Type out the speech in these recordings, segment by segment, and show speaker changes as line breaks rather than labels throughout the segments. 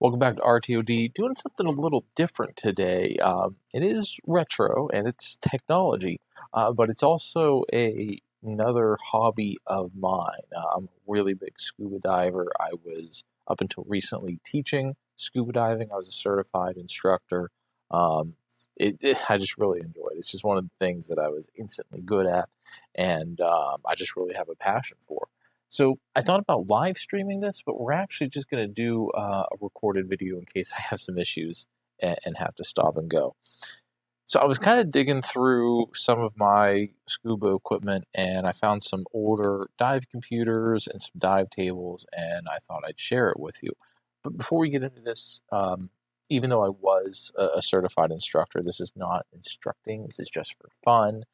Welcome back to RTOD. Doing something a little different today. It is retro and it's technology, but it's also another hobby of mine. I'm a really big scuba diver. I was up until recently teaching scuba diving. I was a certified instructor. Um, I just really enjoy it. It's just one of the things that I was instantly good at, and I just really have a passion for. So I thought about live streaming this, but we're actually just going to do a recorded video in case I have some issues and have to stop and go. So I was kind of digging through some of my scuba equipment and I found some older dive computers and some dive tables, and I thought I'd share it with you. But before we get into this, even though I was a certified instructor, this is not instructing. This is just for fun.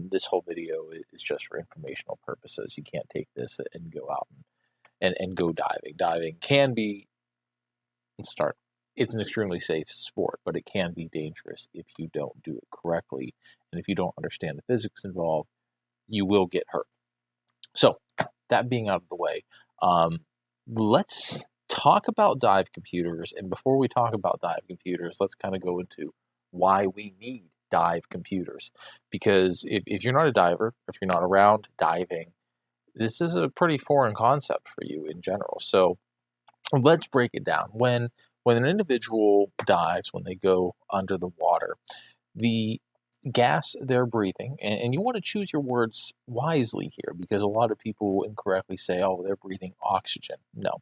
This whole video is just for informational purposes. You can't take this and go out and go diving. Diving can be, let's start, it's an extremely safe sport, but it can be dangerous if you don't do it correctly. And if you don't understand the physics involved, you will get hurt. So, that being out of the way, let's talk about dive computers. And before we talk about dive computers, let's kind of go into why we need dive computers. Because if you're not a diver, if you're not around diving, this is a pretty foreign concept for you in general. So let's break it down. When an individual dives, when they go under the water, the gas they're breathing, and you want to choose your words wisely here, because a lot of people incorrectly say, oh, they're breathing oxygen. No,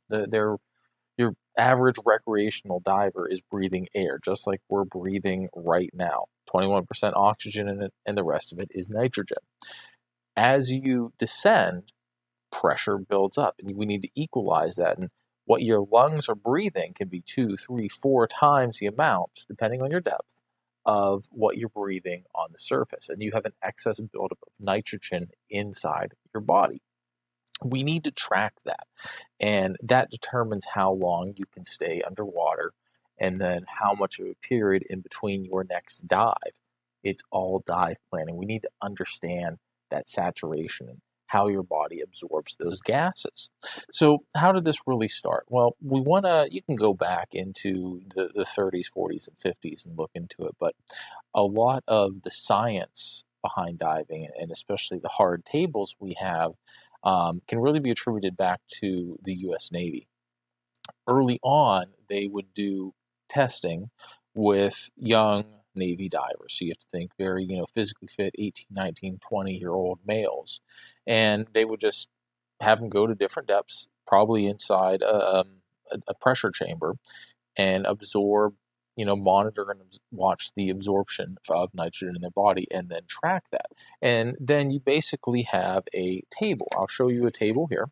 your average recreational diver is breathing air, just like we're breathing right now. 21% oxygen in it, and the rest of it is nitrogen. As you descend, pressure builds up, and we need to equalize that. And what your lungs are breathing can be 2, 3, 4 times the amount, depending on your depth, of what you're breathing on the surface. And you have an excess buildup of nitrogen inside your body. We need to track that. And that determines how long you can stay underwater and then how much of a period in between your next dive. It's all dive planning. We need to understand that saturation and how your body absorbs those gases. So how did this really start? Well, you can go back into the 30s, 40s, and 50s and look into it, but a lot of the science behind diving, and especially the hard tables we have, can really be attributed back to the U.S. Navy. Early on, they would do testing with young Navy divers. So you have to think very, physically fit 18, 19, 20-year-old males. And they would just have them go to different depths, probably inside a pressure chamber, and absorb, monitor and watch the absorption of nitrogen in their body and then track that. And then you basically have a table. I'll show you a table here.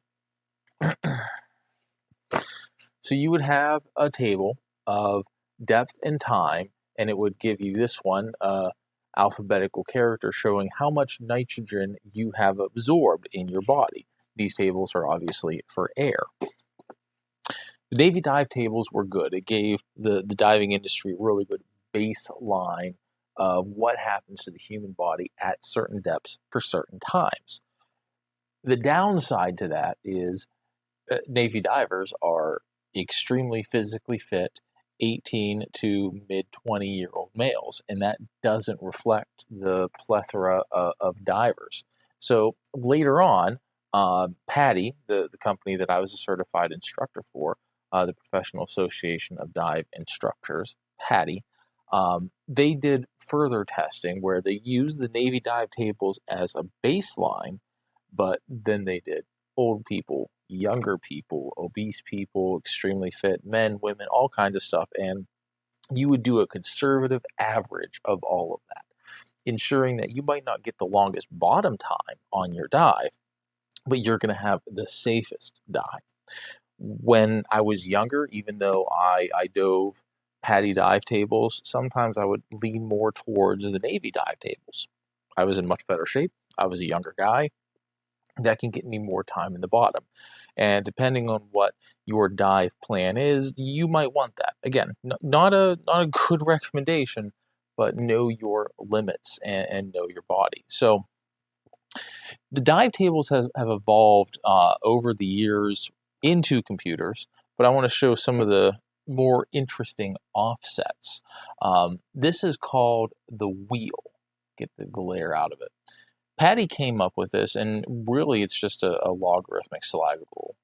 So you would have a table of depth and time, and it would give you this one, alphabetical character showing how much nitrogen you have absorbed in your body. These tables are obviously for air. The Navy dive tables were good. It gave the diving industry a really good baseline of what happens to the human body at certain depths for certain times. The downside to that is Navy divers are extremely physically fit 18 to mid 20-year-old males, and that doesn't reflect the plethora of divers. So later on, PADI, the company that I was a certified instructor for, the Professional Association of Dive Instructors, PADI, they did further testing where they used the Navy dive tables as a baseline, but then they did old people, younger people, obese people, extremely fit men, women, all kinds of stuff. And you would do a conservative average of all of that, ensuring that you might not get the longest bottom time on your dive, but you're going to have the safest dive. When I was younger, even though I dove PADI dive tables, sometimes I would lean more towards the Navy dive tables. I was in much better shape. I was a younger guy. That can get me more time in the bottom. And depending on what your dive plan is, you might want that. Again, not a good recommendation, but know your limits and know your body. So the dive tables have evolved over the years into computers, but I want to show some of the more interesting offsets. This is called the wheel. Get the glare out of it. Patty came up with this, and really it's just a logarithmic sliding rule.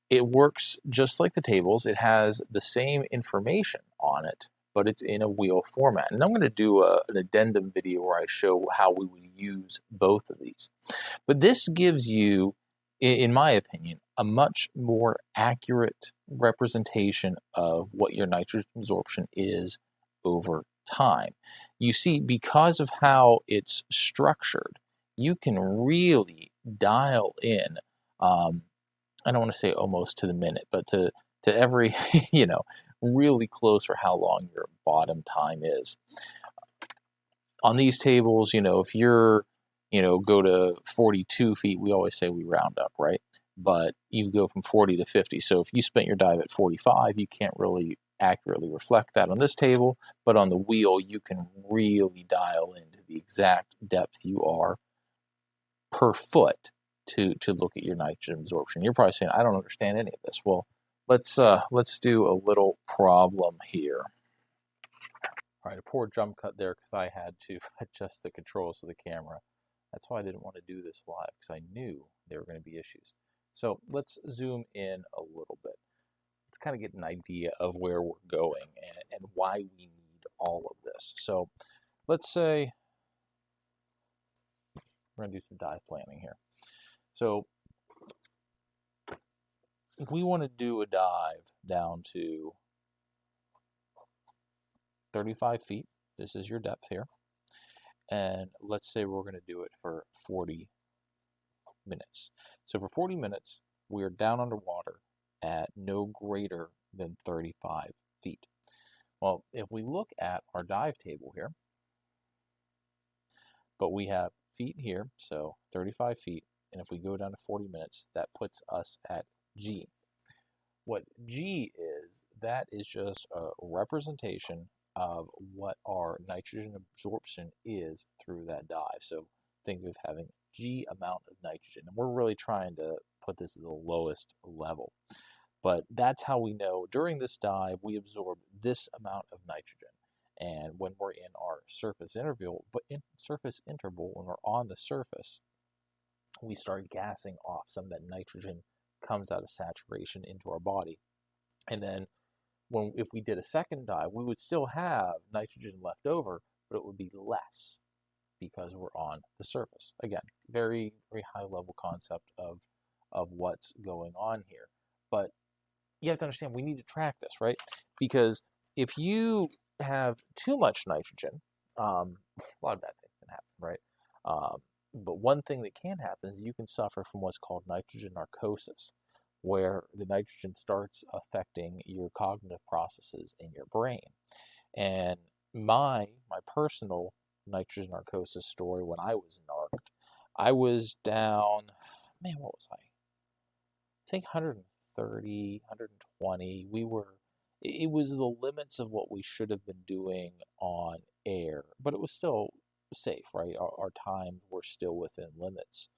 It works just like the tables. It has the same information on it, but it's in a wheel format. And I'm going to do an addendum video where I show how we would use both of these. But this gives you, in my opinion, a much more accurate representation of what your nitrogen absorption is over time. You see, because of how it's structured, you can really dial in, I don't want to say almost to the minute, but to every, really close for how long your bottom time is. On these tables, if you're, go to 42 feet, we always say we round up, right? But you go from 40 to 50. So if you spent your dive at 45, you can't really accurately reflect that on this table, but on the wheel, you can really dial into the exact depth you are per foot to look at your nitrogen absorption. You're probably saying, I don't understand any of this. Well, let's do a little problem here. All right, a poor jump cut there because I had to adjust the controls of the camera. That's why I didn't want to do this live, because I knew there were going to be issues. So let's zoom in a little bit. Let's kind of get an idea of where we're going and why we need all of this. So let's say we're going to do some dive planning here. So if we want to do a dive down to 35 feet, this is your depth here. And let's say we're going to do it for 40 minutes. So for 40 minutes, we're down underwater at no greater than 35 feet. Well, if we look at our dive table here, but we have feet here, so 35 feet, and if we go down to 40 minutes, that puts us at G. What G is, that is just a representation of what our nitrogen absorption is through that dive. So think of having G amount of nitrogen. And we're really trying to put this at the lowest level. But that's how we know during this dive we absorb this amount of nitrogen. And when we're in our surface interval, when we're on the surface, we start gassing off some of that nitrogen comes out of saturation into our body. And then if we did a second dive, we would still have nitrogen left over, but it would be less because we're on the surface. Again, very, very high level concept of what's going on here. But you have to understand, we need to track this, right? Because if you have too much nitrogen, a lot of bad things can happen, right? But one thing that can happen is you can suffer from what's called nitrogen narcosis, where the nitrogen starts affecting your cognitive processes in your brain. And my personal nitrogen narcosis story, when I was narked, I was down, man, what was I? I think 130, 120. It was the limits of what we should have been doing on air, but it was still safe, right? Our times were still within limits.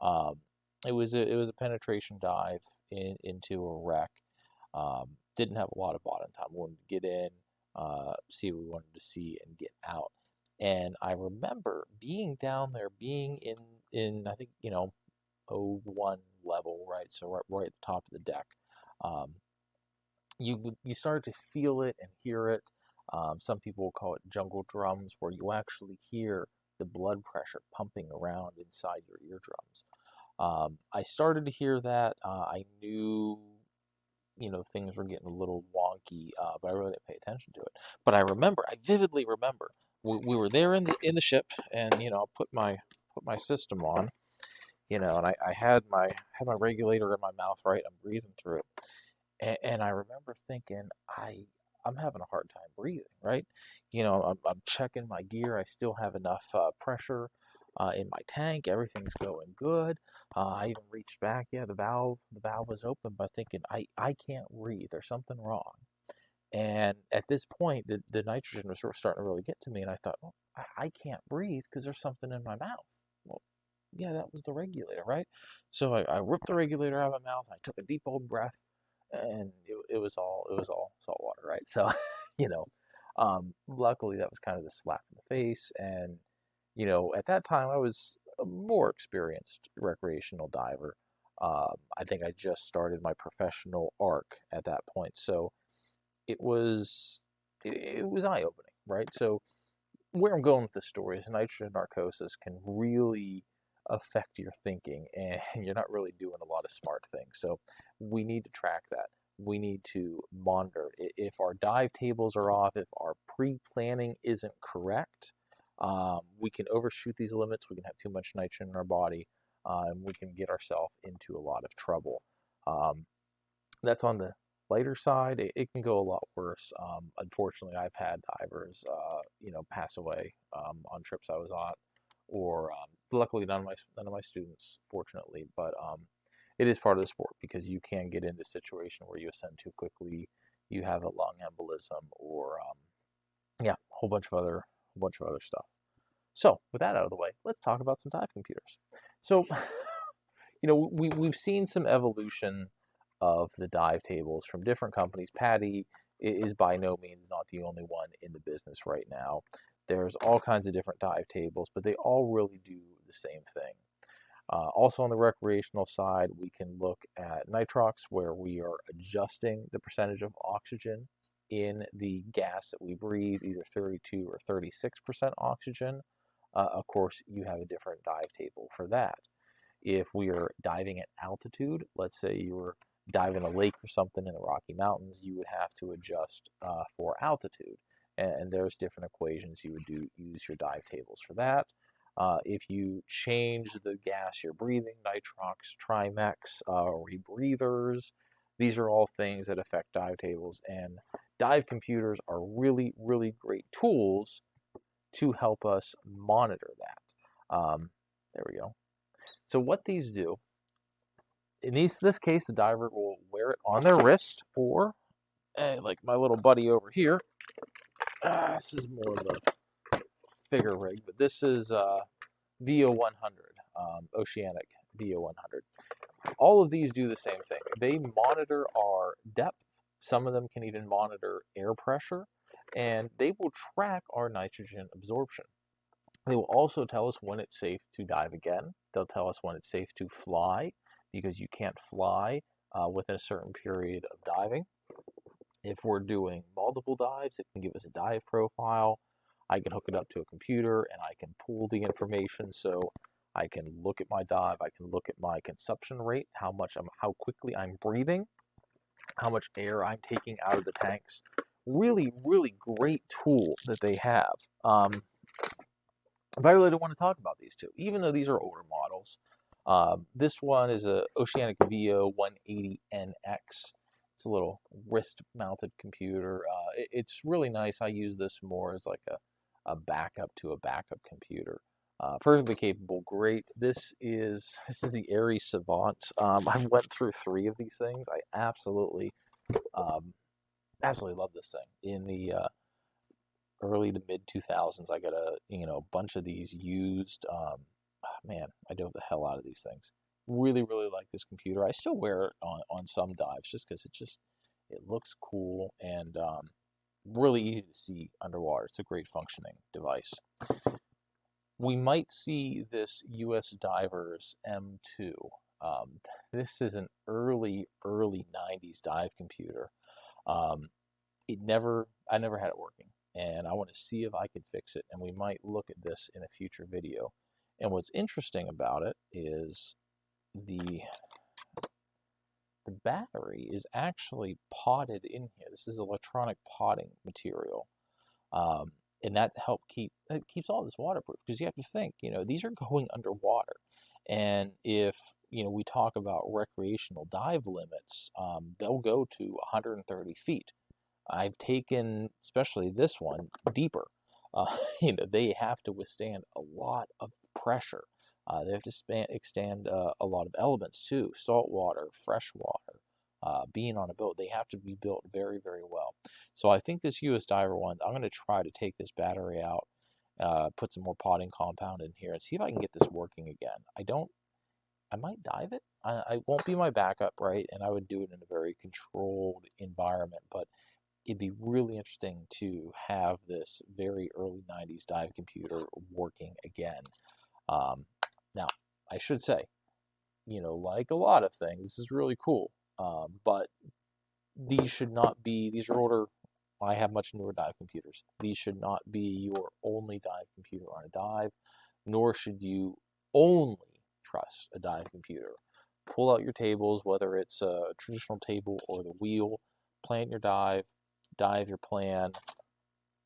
Um, it was a penetration dive into a wreck. Didn't have a lot of bottom time. We wanted to get in, see what we wanted to see, and get out. And I remember being down there, being in I think O1 level, right? So right at the top of the deck. You started to feel it and hear it. Some people will call it jungle drums, where you actually hear the blood pressure pumping around inside your eardrums. I started to hear that. I knew, things were getting a little wonky, but I really didn't pay attention to it. But I vividly remember, we were there in the ship, and put my system on, and I had my regulator in my mouth, right? I'm breathing through it, and I remember thinking, I'm having a hard time breathing, right? I'm checking my gear. I still have enough pressure in my tank. Everything's going good. I even reached back. Yeah, the valve was open, but thinking, I can't breathe. There's something wrong. And at this point, the nitrogen was sort of starting to really get to me, and I thought, well, I can't breathe because there's something in my mouth. Well, yeah, that was the regulator, right? So I ripped the regulator out of my mouth. I took a deep old breath, and it was all salt water, right? So, you know, luckily that was kind of the slap in the face, and at that time I was a more experienced recreational diver. I think I just started my professional arc at that point, so it was it was eye opening, right? So where I'm going with this story is nitrogen narcosis can really affect your thinking, and you're not really doing a lot of smart things. So we need to track that. We need to monitor if our dive tables are off, if our pre-planning isn't correct. We can overshoot these limits. We can have too much nitrogen in our body, and we can get ourselves into a lot of trouble. Um, that's on the lighter side. It can go a lot worse. Unfortunately, I've had divers, pass away on trips I was on, or luckily none of my students, fortunately. But it is part of the sport because you can get into a situation where you ascend too quickly, you have a lung embolism, or yeah, a whole bunch of other stuff. So with that out of the way, let's talk about some dive computers. So we've seen some evolution of the dive tables from different companies. PADI is by no means not the only one in the business right now. There's all kinds of different dive tables, but they all really do the same thing. Also on the recreational side, we can look at nitrox, where we are adjusting the percentage of oxygen in the gas that we breathe, either 32 or 36% oxygen. Of course, you have a different dive table for that. If we are diving at altitude, let's say you were diving a lake or something in the Rocky Mountains, you would have to adjust for altitude. And there's different equations you would use your dive tables for that. If you change the gas you're breathing, nitrox, Trimex, rebreathers, these are all things that affect dive tables. And dive computers are really, really great tools to help us monitor that. There we go. So what these do, in this case, the diver will wear it on their wrist, or like my little buddy over here. This is more of a bigger rig, but this is VO100, Oceanic VO100. All of these do the same thing. They monitor our depth. Some of them can even monitor air pressure, and they will track our nitrogen absorption. They will also tell us when it's safe to dive again. They'll tell us when it's safe to fly, because you can't fly within a certain period of diving. If we're doing multiple dives, it can give us a dive profile. I can hook it up to a computer and I can pull the information, so I can look at my dive. I can look at my consumption rate, how quickly I'm breathing, how much air I'm taking out of the tanks. Really, really great tool that they have. But I really don't want to talk about these two, even though these are older models. This one is a Oceanic VO 180NX. It's a little wrist-mounted computer. It's really nice. I use this more as like a backup to a backup computer. Perfectly capable, great. This is the Aries Savant. I went through 3 of these things. I um, absolutely love this thing. In the early to mid 2000s, I got a bunch of these used. Man, I dove the hell out of these things. Really, really like this computer. I still wear it on some dives just because it looks cool, and really easy to see underwater. It's a great functioning device. We might see this U.S. Divers M2. This is an early 90s dive computer. Um, I never had it working, and I want to see if I could fix it, and we might look at this in a future video. And what's interesting about it is the battery is actually potted in here. This is electronic potting material, um, and that it keeps all this waterproof, because you have to think, these are going underwater, and if we talk about recreational dive limits, they'll go to 130 feet. I've taken, especially this one, deeper. They have to withstand a lot of pressure. They have to extend a lot of elements too: salt water, fresh water. Being on a boat, they have to be built very, very well. So I think this US Diver one, I'm going to try to take this battery out, put some more potting compound in here, and see if I can get this working again. I might dive it. I won't be my backup, right? And I would do it in a very controlled environment, but it'd be really interesting to have this very early 90s dive computer working again. Um, Now, I should say, like a lot of things, this is really cool. But these should not be, these are older. I have much newer dive computers. These should not be your only dive computer on a dive, nor should you only trust a dive computer. Pull out your tables, whether it's a traditional table or the wheel, plan your dive your plan,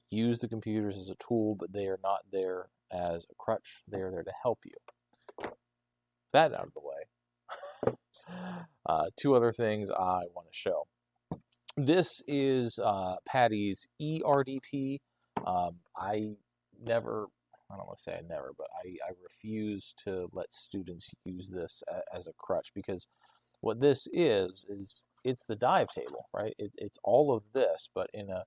use the computers as a tool, but they are not there as a crutch. They are there to help you. That out of the way. Two other things I want to show. This is Patty's ERDP. I never, I don't want to say I never, but I refuse to let students use this as a crutch, because what this is it's the dive table, right? It's all of this, but in a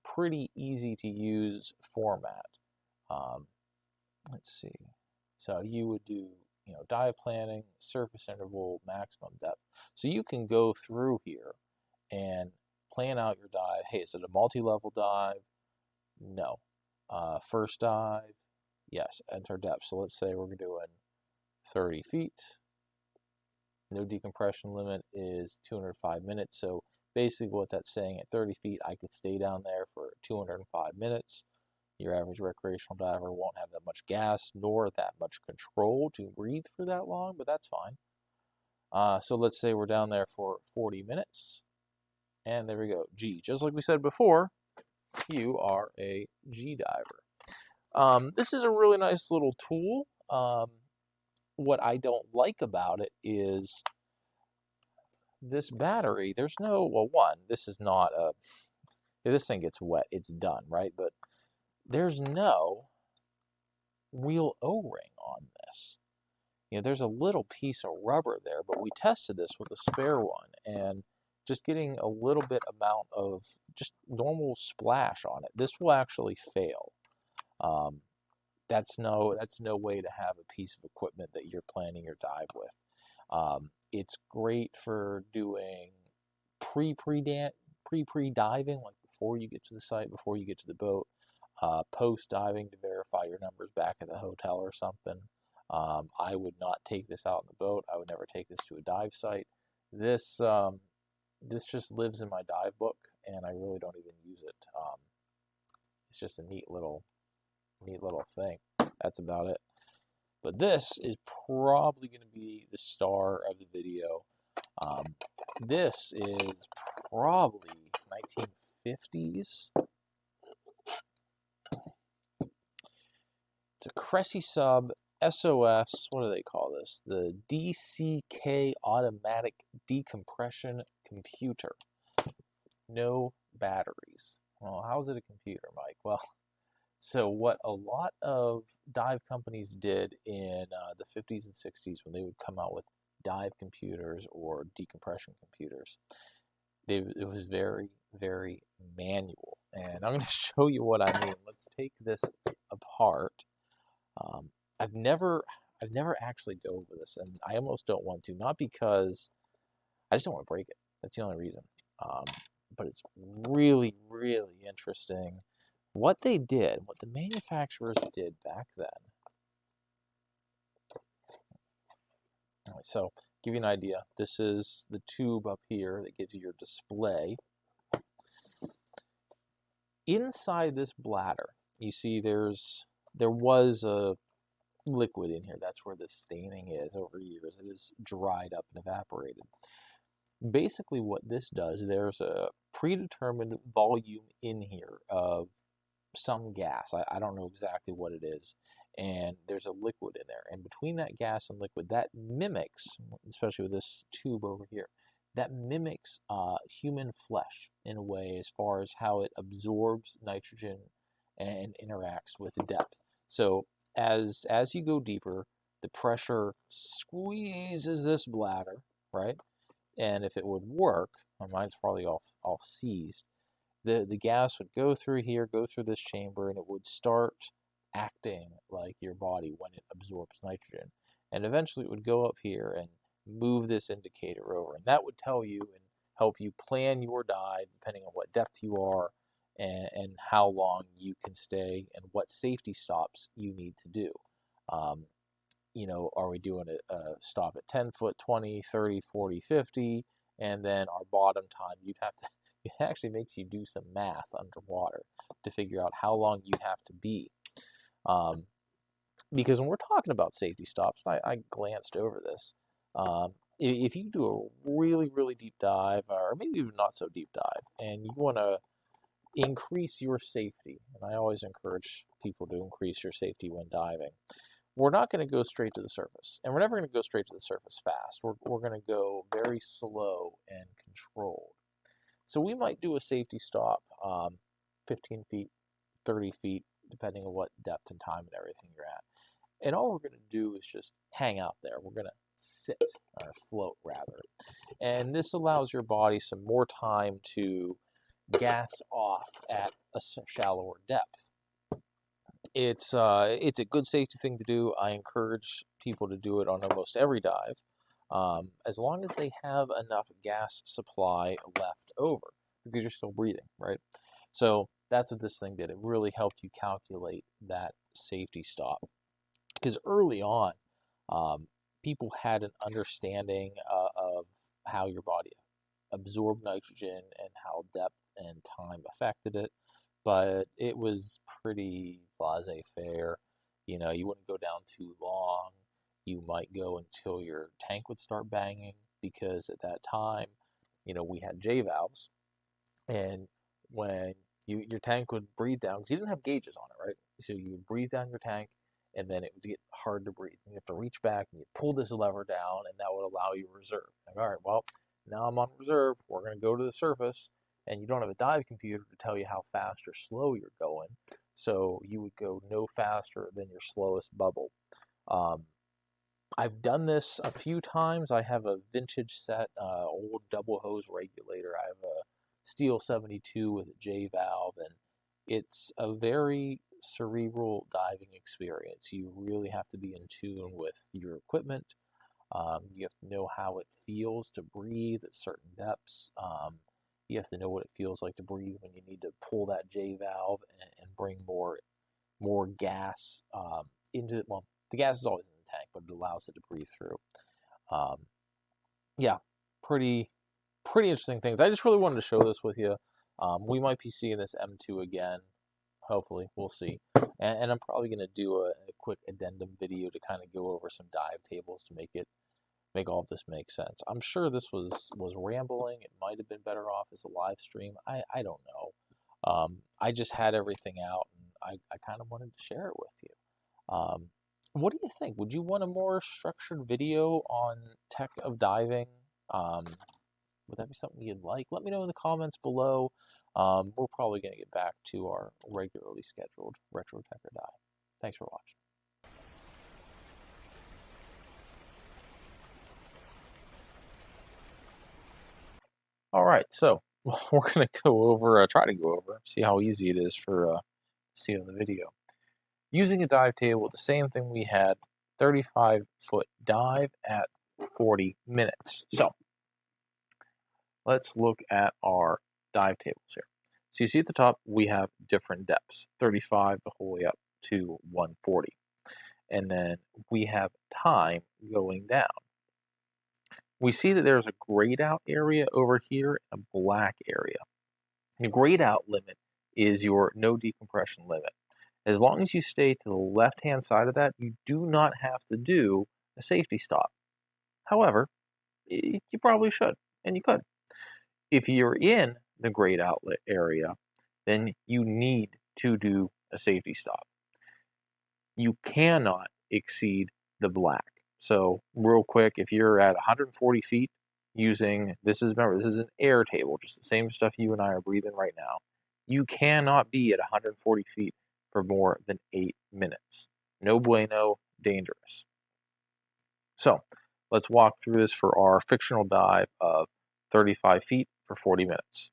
pretty easy to use format. Um, let's see. So you would do, dive planning, surface interval, maximum depth. So you can go through here and plan out your dive. Hey, is it a multi-level dive? No. First dive? Yes. Enter depth. So let's say we're doing 30 feet. No decompression limit is 205 minutes. So basically what that's saying, at 30 feet, I could stay down there for 205 minutes. Your average recreational diver won't have that much gas nor that much control to breathe for that long, but that's fine. So let's say we're down there for 40 minutes. And there we go. G. Just like we said before, you are a G diver. This is a really nice little tool. What I don't like about it is this battery. There's no, well, one, this is not a, if this thing gets wet, it's done, right? But there's no real O-ring on this. There's a little piece of rubber there, but we tested this with a spare one, and just getting a little bit amount of just normal splash on it, this will actually fail. That's no way to have a piece of equipment that you're planning your dive with. It's great for doing pre-diving, like before you get to the site, before you get to the boat. Post diving to verify your numbers back at the hotel or something. I would not take this out in the boat. I would never take this to a dive site. This just lives in my dive book, and I really don't even use it. It's just a neat little thing. That's about it. But this is probably going to be the star of the video. This is probably 1950s. It's a Cressy Sub SOS. What do they call this? The DCK Automatic Decompression Computer. No batteries. Well, how's it a computer, Mike? Well, so what a lot of dive companies did in the 50s and 60s, when they would come out with dive computers or decompression computers, it was very, very manual. And I'm going to show you what I mean. Let's take this apart. I've never actually dove with this, and I almost don't want to. Not because I just don't want to break it. That's the only reason. But it's really, really interesting what they did, what the manufacturers did back then. All right, so give you an idea. This is the tube up here that gives you your display. Inside this bladder, you see there was a liquid in here. That's where the staining is over years. It is dried up and evaporated. Basically what this does, there's a predetermined volume in here of some gas. I don't know exactly what it is. And there's a liquid in there. And between that gas and liquid, that mimics, especially with this tube over here, that mimics human flesh in a way, as far as how it absorbs nitrogen and interacts with the depth. So as you go deeper, the pressure squeezes this bladder, right? And if it would work, mine's probably all seized, the gas would go through here, go through this chamber, and it would start acting like your body when it absorbs nitrogen. and eventually it would go up here and move this indicator over, and that would tell you and help you plan your dive depending on what depth you are and how long you can stay and what safety stops you need to do. Um, are we doing a stop at 10 foot, 20, 30, 40, 50, and then our bottom time, it actually makes you do some math underwater to figure out how long you have to be. Um, because when we're talking about safety stops, I glanced over this. If you do a really, really deep dive, or maybe even not so deep dive, and you want to increase your safety, and I always encourage people to increase your safety when diving, we're not going to go straight to the surface. And we're never going to go straight to the surface fast. We're going to go very slow and controlled. So we might do a safety stop, 15 feet, 30 feet, depending on what depth and time and everything you're at. And all we're going to do is just hang out there. We're going to sit, or float rather. And this allows your body some more time to gas off at a shallower depth. It's a good safety thing to do. I encourage people to do it on almost every dive, as long as they have enough gas supply left over, because you're still breathing, right? So that's what this thing did. It really helped you calculate that safety stop, because early on, people had an understanding of how your body absorbed nitrogen and how depth and time affected it, but it was pretty laissez-faire. You wouldn't go down too long. You might go until your tank would start banging, because at that time, we had J valves, and when your tank would breathe down, because you didn't have gauges on it, right? So you would breathe down your tank, and then it would get hard to breathe. You have to reach back and you pull this lever down, and that would allow you reserve. Like, all right, well, now I'm on reserve. We're going to go to the surface, and you don't have a dive computer to tell you how fast or slow you're going. So you would go no faster than your slowest bubble. Um, I've done this a few times. I have a vintage set, old double hose regulator. I have a steel 72 with a J valve, and it's a very cerebral diving experience. You really have to be in tune with your equipment. You have to know how it feels to breathe at certain depths. You have to know what it feels like to breathe when you need to pull that J valve and bring more gas into it. Well, the gas is always in the tank, but it allows it to breathe through. Um, yeah, pretty interesting things. I just really wanted to show this with you. We might be seeing this M2 again. Hopefully, we'll see. And I'm probably going to do a quick addendum video to kind of go over some dive tables to make all of this make sense. I'm sure this was rambling. It might have been better off as a live stream. I don't know. I just had everything out, and I kind of wanted to share it with you. What do you think? Would you want a more structured video on tech of diving? Would that be something you'd like? Let me know in the comments below. We're probably going to get back to our regularly scheduled Retro Tech or Dive. Thanks for watching. All right, so we're going to go over, try to go over, see how easy it is for see on the video. Using a dive table, the same thing we had, 35-foot dive at 40 minutes. So let's look at our dive tables here. So you see at the top, we have different depths, 35 the whole way up to 140. And then we have time going down. We see that there's a grayed out area over here, a black area. The grayed out limit is your no decompression limit. As long as you stay to the left-hand side of that, you do not have to do a safety stop. However, you probably should, and you could. If you're in the grayed outlet area, then you need to do a safety stop. You cannot exceed the black. So real quick, if you're at 140 feet using, remember, this is an air table, just the same stuff you and I are breathing right now. You cannot be at 140 feet for more than 8 minutes. No bueno, dangerous. So let's walk through this for our fictional dive of 35 feet for 40 minutes.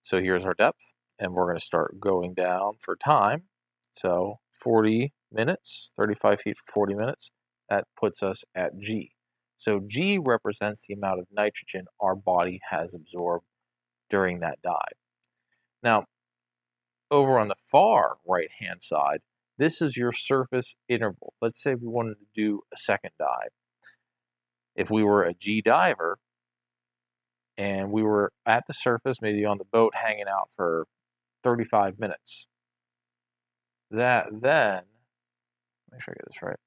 So here's our depth, and we're going to start going down for time. So 40 minutes, 35 feet for 40 minutes. That puts us at G. So G represents the amount of nitrogen our body has absorbed during that dive. Now, over on the far right-hand side, this is your surface interval. Let's say we wanted to do a second dive. If we were a G diver and we were at the surface, maybe on the boat hanging out for 35 minutes, that then, make sure I get this right,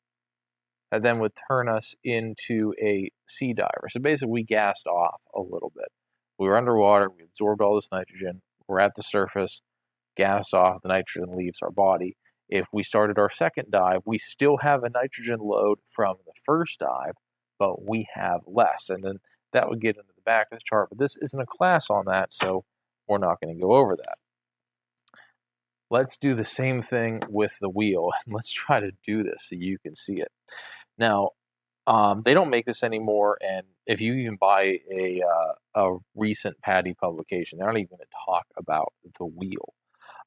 that then would turn us into a sea diver. So basically, we gassed off a little bit. We were underwater, we absorbed all this nitrogen, we're at the surface, gassed off, the nitrogen leaves our body. If we started our second dive, we still have a nitrogen load from the first dive, but we have less. And then that would get into the back of this chart, but this isn't a class on that, so we're not going to go over that. Let's do the same thing with the wheel, and let's try to do this so you can see it. Now, they don't make this anymore, and if you even buy a recent PADI publication, they're not even going to talk about the wheel.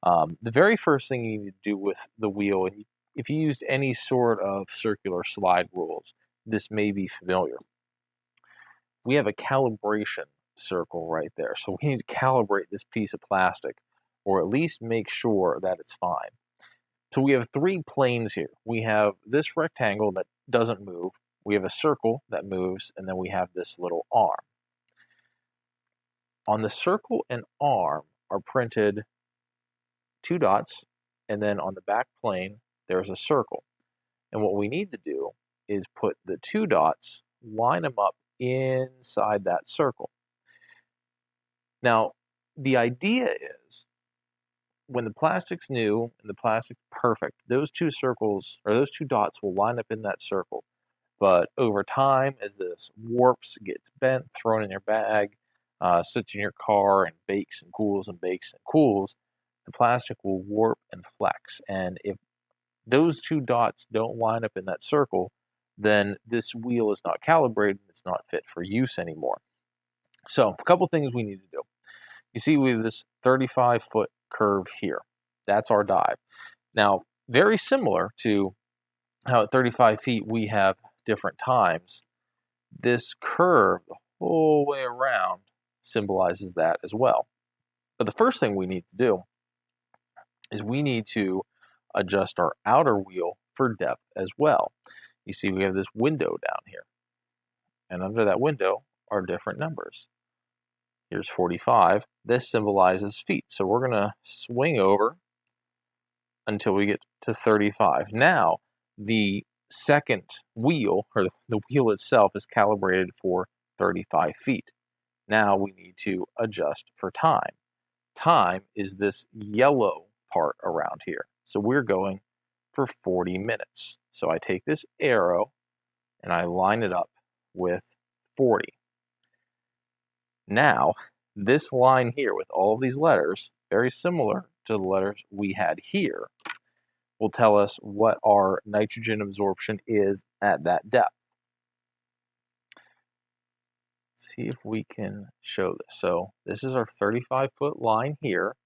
The very first thing you need to do with the wheel, and if you used any sort of circular slide rules, this may be familiar. We have a calibration circle right there, so we need to calibrate this piece of plastic, or at least make sure that it's fine. So we have three planes here. We have this rectangle that doesn't move, we have a circle that moves, and then we have this little arm. On the circle and arm are printed 2 dots, and then on the back plane, there's a circle. And what we need to do is put the 2 dots, line them up inside that circle. Now, the idea is, when the plastic's new and the plastic's perfect, those 2 circles, or those 2 dots will line up in that circle. But over time, as this warps, gets bent, thrown in your bag, sits in your car and bakes and cools and bakes and cools, the plastic will warp and flex. And if those 2 dots don't line up in that circle, then this wheel is not calibrated, it's not fit for use anymore. So a couple things we need to do. You see we have this 35-foot curve here. That's our dive. Now, very similar to how at 35 feet we have different times, this curve the whole way around symbolizes that as well. But the first thing we need to do is we need to adjust our outer wheel for depth as well. You see we have this window down here, and under that window are different numbers. Here's 45. This symbolizes feet. So we're going to swing over until we get to 35. Now, the second wheel, or the wheel itself, is calibrated for 35 feet. Now we need to adjust for time. Time is this yellow part around here. So we're going for 40 minutes. So I take this arrow and I line it up with 40. Now, this line here with all of these letters, very similar to the letters we had here, will tell us what our nitrogen absorption is at that depth. See if we can show this. So this is our 35-foot line here,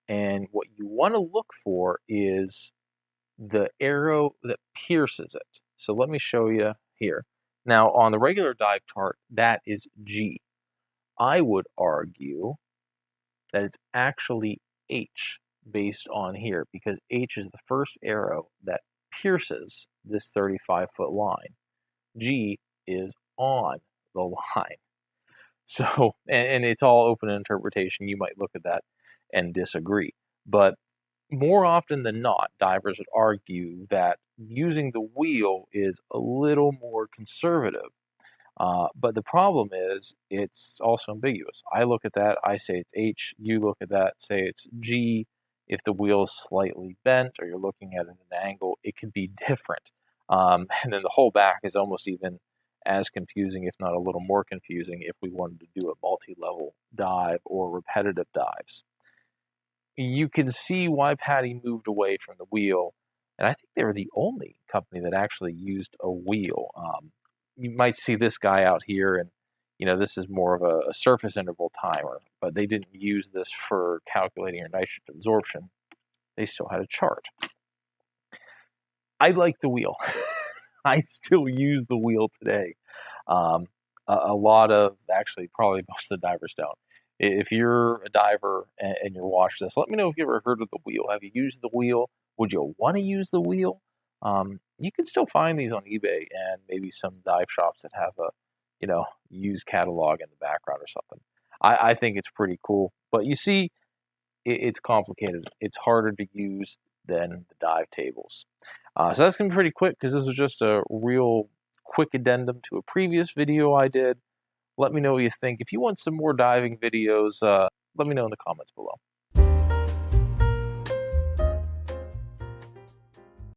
and what you want to look for is the arrow that pierces it. So let me show you here. Now, on the regular dive chart, that is G. I would argue that it's actually H based on here, because H is the first arrow that pierces this 35-foot line. G is on the line. So, and it's all open interpretation. You might look at that and disagree. But more often than not, divers would argue that using the wheel is a little more conservative. But the problem is it's also ambiguous. I look at that, I say it's H. You look at that, say it's G. If the wheel is slightly bent or you're looking at it at an angle, it could be different. And then the whole back is almost even as confusing, if not a little more confusing, if we wanted to do a multi-level dive or repetitive dives. You can see why PADI moved away from the wheel, and I think they were the only company that actually used a wheel. You might see this guy out here, and this is more of a surface interval timer, but they didn't use this for calculating your nitrogen absorption. They still had a chart. I like the wheel. I still use the wheel today. Um, a lot of, actually, probably most of the divers don't. If you're a diver and you're watching this, let me know if you ever heard of the wheel. Have you used the wheel? Would you want to use the wheel? You can still find these on eBay and maybe some dive shops that have a, used catalog in the background or something. I think it's pretty cool. But you see, it's complicated. It's harder to use than the dive tables. So that's going to be pretty quick because this was just a real quick addendum to a previous video I did. Let me know what you think. If you want some more diving videos, let me know in the comments below.